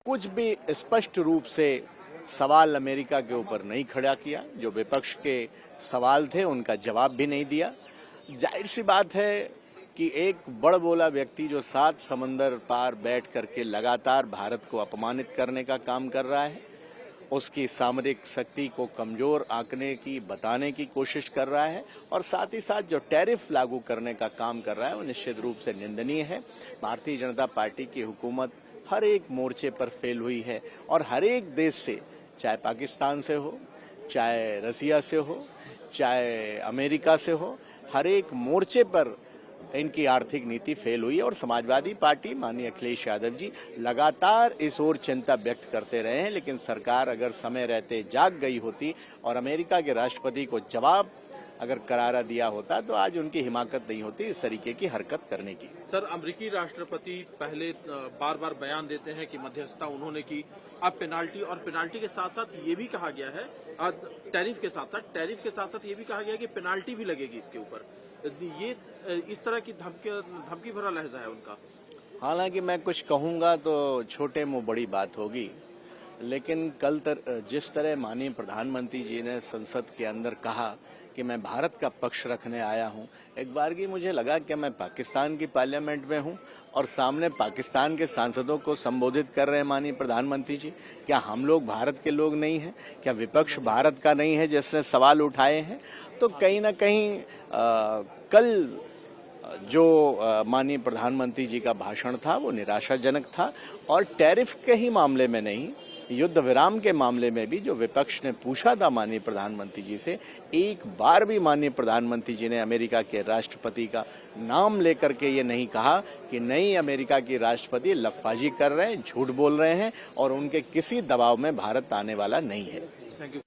कुछ भी स्पष्ट रूप से सवाल अमेरिका के ऊपर नहीं खड़ा किया। जो विपक्ष के सवाल थे उनका जवाब भी नहीं दिया। जाहिर सी बात है कि एक बड़बोला व्यक्ति जो 7 समंदर पार बैठ करके लगातार भारत को अपमानित करने का काम कर रहा है, उसकी सामरिक शक्ति को कमजोर आंकने की, बताने की कोशिश कर रहा है और साथ ही साथ जो टैरिफ लागू करने का काम कर रहा है वो निश्चित रूप से निंदनीय है। भारतीय जनता पार्टी की हुकूमत हर एक मोर्चे पर फेल हुई है और हर एक देश से, चाहे पाकिस्तान से हो, चाहे रसिया से हो, चाहे अमेरिका से हो, हर एक मोर्चे पर इनकी आर्थिक नीति फेल हुई है। और समाजवादी पार्टी माननीय अखिलेश यादव जी लगातार इस ओर चिंता व्यक्त करते रहे हैं, लेकिन सरकार अगर समय रहते जाग गई होती और अमेरिका के राष्ट्रपति को जवाब अगर करारा दिया होता तो आज उनकी हिमाकत नहीं होती इस तरीके की हरकत करने की। सर, अमेरिकी राष्ट्रपति पहले बार बार बयान देते हैं कि मध्यस्थता उन्होंने की, अब पेनाल्टी, और पेनाल्टी के साथ साथ ये भी कहा गया है, टैरिफ के साथ साथ ये भी कहा गया है कि पेनाल्टी भी लगेगी इसके ऊपर। ये इस तरह की धमकी भरा लहजा है उनका। हालांकि मैं कुछ कहूंगा तो छोटे मुंह बड़ी बात होगी, लेकिन कल जिस तरह माननीय प्रधानमंत्री जी ने संसद के अंदर कहा कि मैं भारत का पक्ष रखने आया हूं, एक बार की मुझे लगा कि मैं पाकिस्तान की पार्लियामेंट में हूं और सामने पाकिस्तान के सांसदों को संबोधित कर रहे हैं माननीय प्रधानमंत्री जी। क्या हम लोग भारत के लोग नहीं हैं? क्या विपक्ष भारत का नहीं है जिसने सवाल उठाए हैं? तो कहीं ना कहीं कल जो माननीय प्रधानमंत्री जी का भाषण था वो निराशाजनक था और टैरिफ के ही मामले में नहीं, युद्ध विराम के मामले में भी जो विपक्ष ने पूछा था माननीय प्रधानमंत्री जी से, एक बार भी माननीय प्रधानमंत्री जी ने अमेरिका के राष्ट्रपति का नाम लेकर के ये नहीं कहा कि नहीं, अमेरिका के राष्ट्रपति लफाजी कर रहे हैं, झूठ बोल रहे हैं और उनके किसी दबाव में भारत आने वाला नहीं है। Thank you.